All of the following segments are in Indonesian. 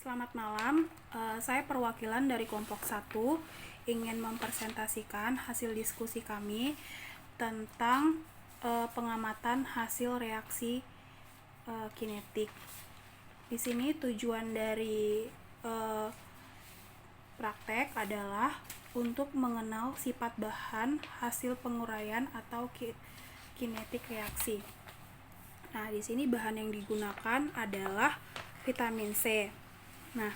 Selamat malam, saya perwakilan dari kelompok 1 ingin mempresentasikan hasil diskusi kami tentang pengamatan hasil reaksi kinetik. Di sini tujuan dari praktek adalah untuk mengenal sifat bahan hasil penguraian atau kinetik reaksi. Nah, di sini bahan yang digunakan adalah vitamin C. Nah,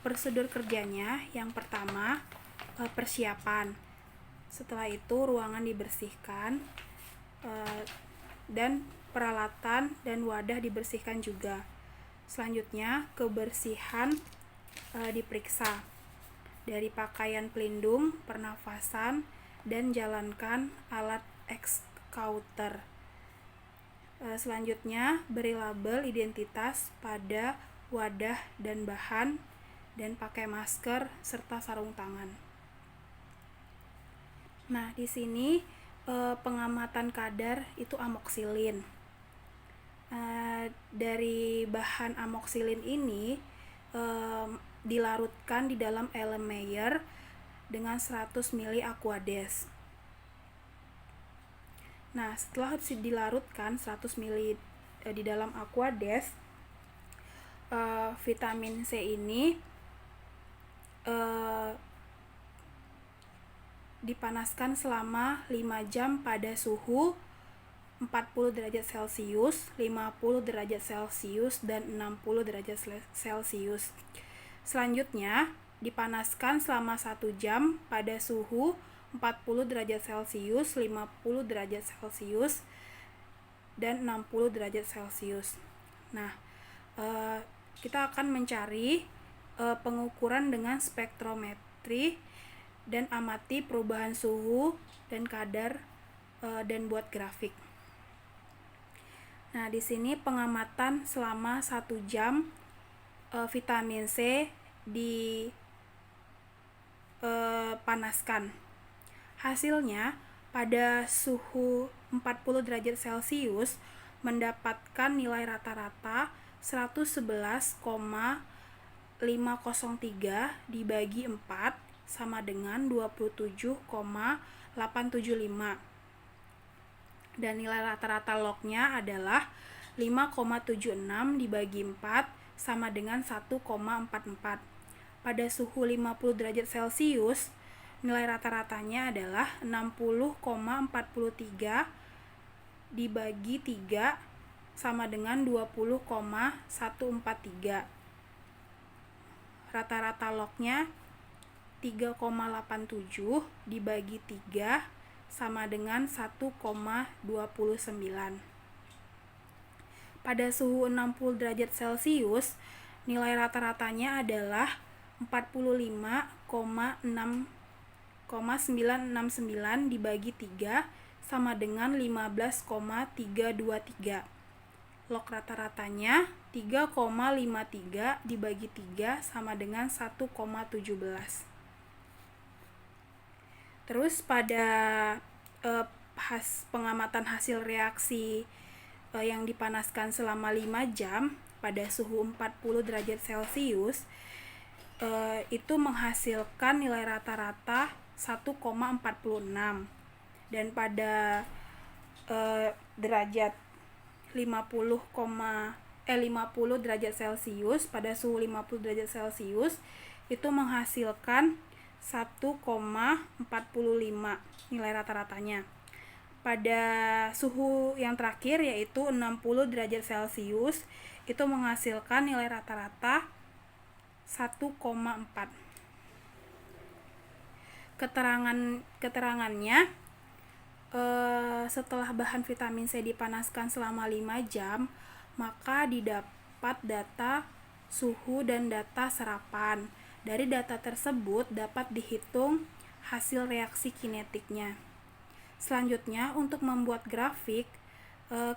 prosedur kerjanya yang pertama persiapan. Setelah itu ruangan dibersihkan dan peralatan dan wadah dibersihkan juga. Selanjutnya kebersihan diperiksa dari pakaian pelindung, pernafasan, dan jalankan alat excouter. Selanjutnya beri label identitas pada wadah dan bahan, dan pakai masker serta sarung tangan. Nah, di sini pengamatan kadar itu amoksilin. Dari bahan amoksilin ini dilarutkan di dalam Erlenmeyer dengan 100 ml Aquades. Nah, setelah dilarutkan 100 ml di dalam Aquades, vitamin C ini dipanaskan selama 5 jam pada suhu 40 derajat Celcius, 50 derajat Celcius, dan 60 derajat Celcius. Selanjutnya, dipanaskan selama 1 jam pada suhu 40 derajat Celcius, 50 derajat Celcius, dan 60 derajat Celcius. Nah, kita akan mencari pengukuran dengan spektrometri dan amati perubahan suhu dan kadar dan buat grafik. Nah, di sini pengamatan selama 1 jam vitamin C dipanaskan. Hasilnya pada suhu 40 derajat Celcius mendapatkan nilai rata-rata 111,503 dibagi 4 sama dengan 27,875. Dan nilai rata-rata lognya adalah 5,76 dibagi 4 sama dengan 1,44. Pada suhu 50 derajat Celcius, nilai rata-ratanya adalah 60,43 dibagi 3 sama dengan 20,143. Rata-rata lognya 3,87 dibagi 3 sama dengan 1,29. Pada suhu 60 derajat Celcius, nilai rata-ratanya adalah 45,969 dibagi 3 sama dengan 15,323. Log rata-ratanya 3,53 dibagi 3 sama dengan 1,17. Terus pada pengamatan hasil reaksi yang dipanaskan selama 5 jam pada suhu 40 derajat Celcius itu menghasilkan nilai rata-rata 1,46. Dan pada derajat 50 derajat Celcius, pada suhu 50 derajat Celcius itu menghasilkan 1,45 nilai rata-ratanya. Pada suhu yang terakhir yaitu 60 derajat Celcius itu menghasilkan nilai rata-rata 1,4. Keterangannya setelah bahan vitamin C dipanaskan selama 5 jam, maka didapat data suhu dan data serapan. Dari data tersebut dapat dihitung hasil reaksi kinetiknya. Selanjutnya, untuk membuat grafik,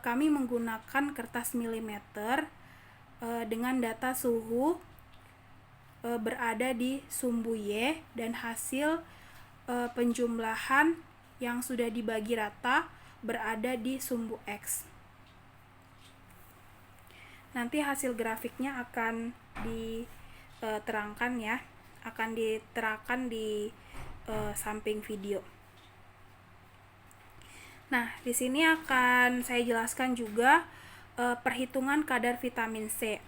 kami menggunakan kertas milimeter dengan data suhu berada di sumbu Y dan hasil penjumlahan yang sudah dibagi rata berada di sumbu X. Nanti hasil grafiknya akan terangkan ya, akan diterangkan di samping video. Nah, di sini akan saya jelaskan juga perhitungan kadar vitamin C.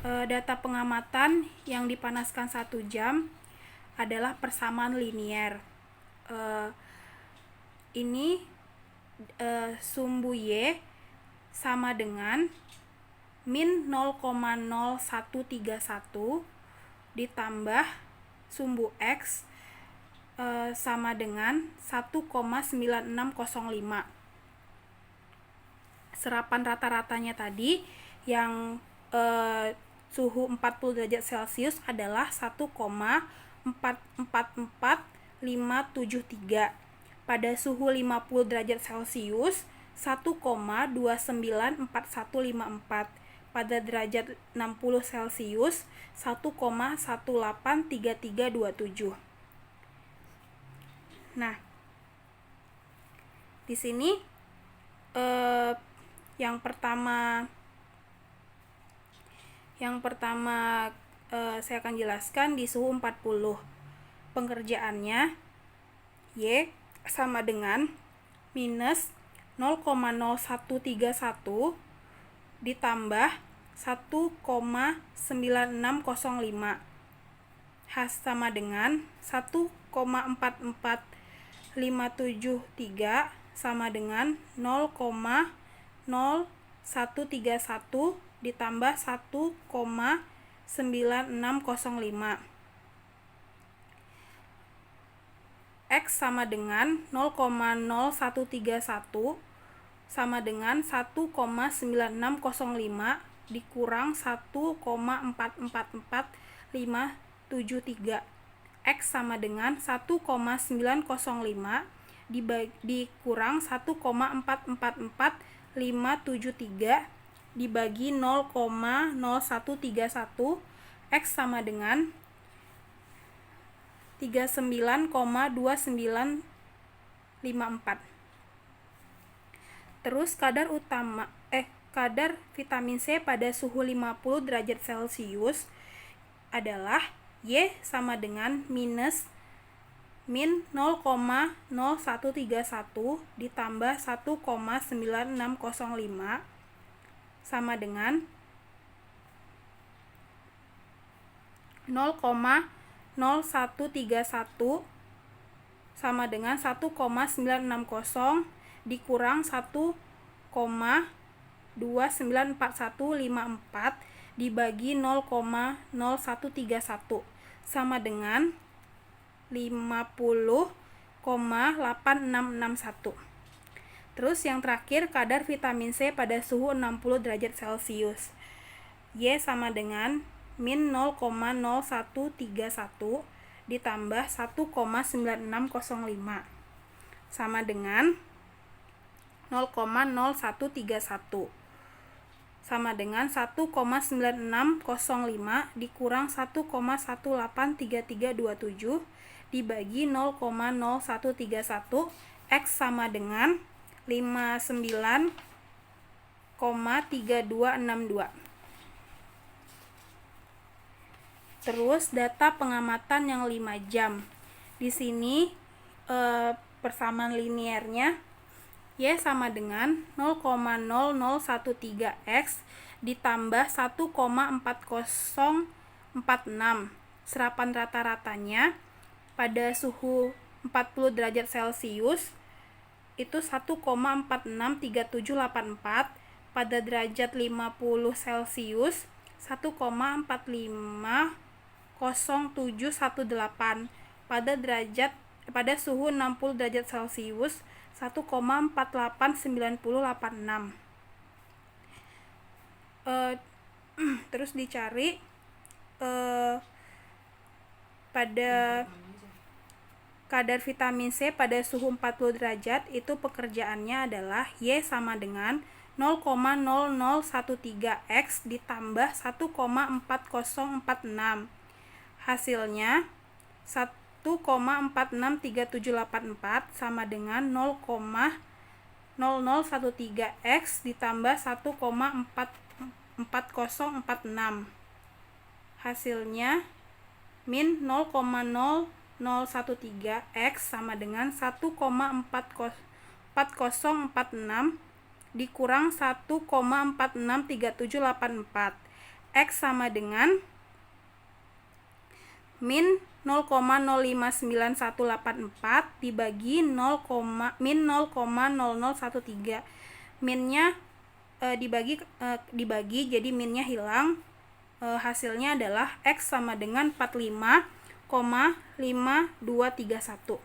Data pengamatan yang dipanaskan 1 jam adalah persamaan linier. Ini sumbu Y sama dengan min 0,0131 ditambah sumbu X sama dengan 1,9605. Serapan rata-ratanya tadi yang suhu 40 derajat Celcius adalah 1,444573. Pada suhu 50 derajat Celcius 1,294154. Pada derajat 60 Celcius 1,183327. Nah, di sini yang pertama saya akan jelaskan di suhu 40. Pengerjaannya Y sama dengan minus 0,0131 ditambah 1,9605 sama dengan 1,44573 sama dengan 0,0131 ditambah 1,9605. X sama dengan 0,0131 sama dengan 1,9605 dikurang 1,444573. X sama dengan 1,905 dikurang 1,444573 dibagi 0,0131. X sama dengan 39,2954. Terus kadar vitamin C pada suhu 50 derajat Celcius adalah Y sama dengan min 0,0131 ditambah 1,9605 sama dengan 0,0131 sama dengan 1,960 dikurang 1,294154 dibagi 0,0131 sama dengan 50,8661. Terus yang terakhir kadar vitamin C pada suhu 60 derajat Celcius. Y sama dengan min 0,0131 ditambah 1,9605 sama dengan 0,0131 sama dengan 1,9605 dikurang 1,183327 dibagi 0,0131. X sama dengan 59,3262. Terus data pengamatan yang 5 jam. Di sini persamaan liniernya Y sama dengan 0,0013X ditambah 1,4046. Serapan rata-ratanya pada suhu 40 derajat Celcius itu 1,463784. Pada derajat 50 Celcius 1,450718. Pada suhu 60 derajat Celcius 1,489086. Terus dicari pada kadar vitamin C pada suhu 40 derajat itu pekerjaannya adalah Y sama dengan 0,0013X ditambah 1,4046. Hasilnya 1,463784 sama dengan 0,0013X ditambah 1,4046. hasilnya min 0,0013 X sama dengan 1,4046 dikurang 1,463784. X sama dengan min 0,059184 dibagi min 0,0013. Minnya dibagi jadi minnya hilang. Hasilnya adalah X sama dengan 45,5231.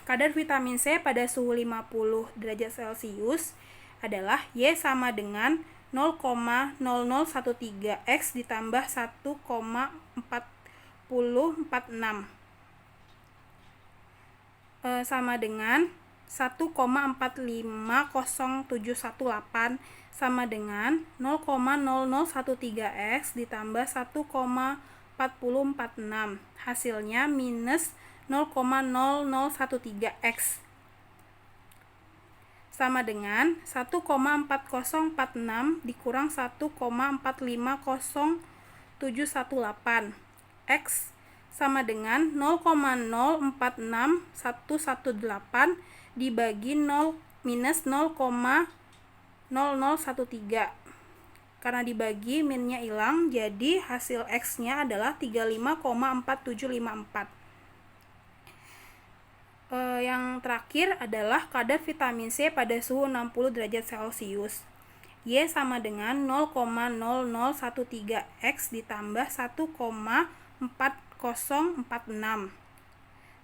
Kadar vitamin C pada suhu 50 derajat Celcius adalah Y sama dengan 0,0013 X ditambah 1,4046 sama dengan 1,450718 sama dengan 0,0013 X ditambah 1,4046. Hasilnya minus 0,0013 X sama dengan 1,4046 dikurang 1,450718. X sama dengan 0,046118 dibagi minus 0,0013. Karena dibagi minnya hilang, jadi hasil X-nya adalah 35,4754. Yang terakhir adalah kadar vitamin C pada suhu 60 derajat Celcius. Y sama dengan 0,0013 X ditambah 1,4046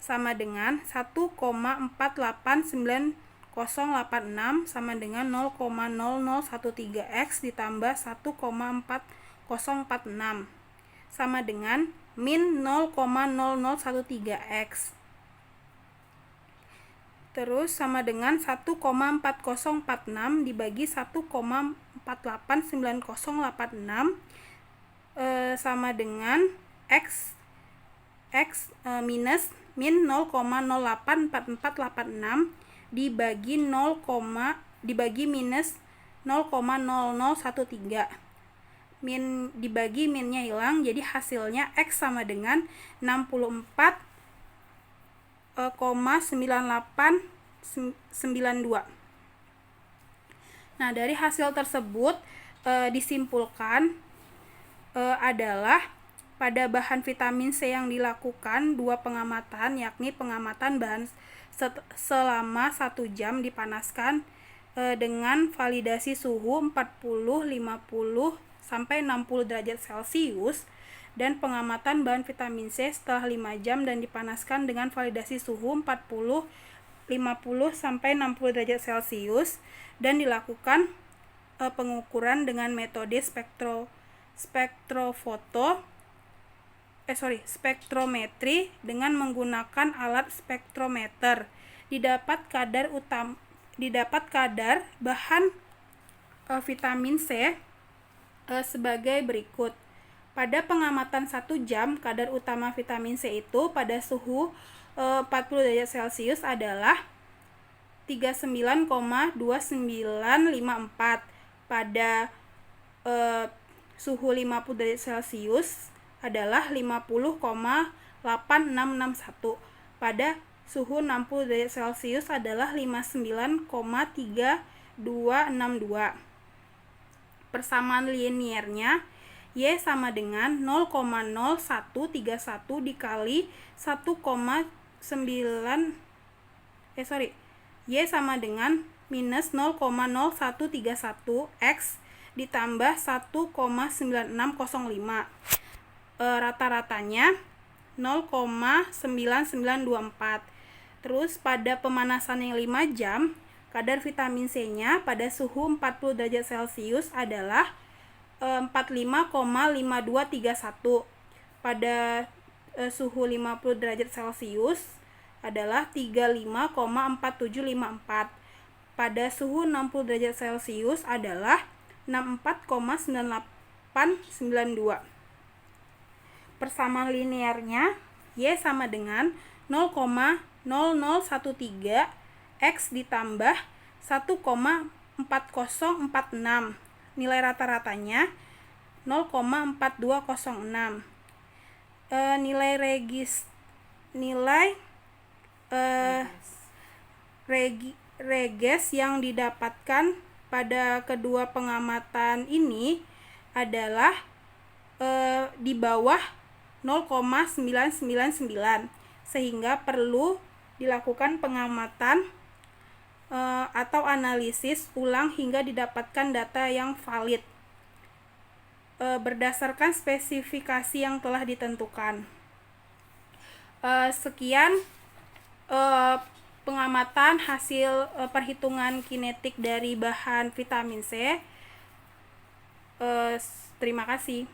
sama dengan 1,489086 sama dengan 0,0013 X ditambah 1,4046 sama dengan min 0,0013 X. Terus sama dengan 1,4046 dibagi 1,489086 sama dengan X minus min 0,084486 dibagi minus 0,0013. Dibagi minnya hilang, jadi hasilnya X sama dengan 64,9892. Nah, dari hasil tersebut disimpulkan adalah pada bahan vitamin C yang dilakukan 2 pengamatan, yakni pengamatan bahan selama 1 jam dipanaskan dengan validasi suhu 40, 50, sampai 60 derajat Celcius, dan pengamatan bahan vitamin C setelah 5 jam dan dipanaskan dengan validasi suhu 40, 50, sampai 60 derajat Celcius, dan dilakukan pengukuran dengan metode spektrometri dengan menggunakan alat spektrometer. Didapat kadar bahan vitamin C sebagai berikut. Pada pengamatan 1 jam, kadar utama vitamin C itu pada suhu 40 derajat Celcius adalah 39,2954. Pada suhu 50 derajat Celcius adalah 50,8661. Pada suhu 60 derajat Celcius adalah 59,3262. Persamaan liniernya Y sama dengan 0,0131 dikali 1,9 Y sama dengan minus 0,0131 X ditambah 1,9605. Rata-ratanya 0,9924. Terus pada pemanasan yang 5 jam, kadar vitamin C-nya pada suhu 40 derajat Celcius adalah 45,5231. Pada suhu 50 derajat Celcius adalah 35,4754. Pada suhu 60 derajat Celcius adalah 64,9892. Persamaan linearnya Y sama dengan 0,0013 X ditambah 1,4046. Nilai rata-ratanya 0,4206. Nilai reges yang didapatkan pada kedua pengamatan ini adalah di bawah 0,999, sehingga perlu dilakukan pengamatan atau analisis ulang hingga didapatkan data yang valid berdasarkan spesifikasi yang telah ditentukan. Sekian pengamatan hasil perhitungan kinetik dari bahan vitamin C. Terima kasih.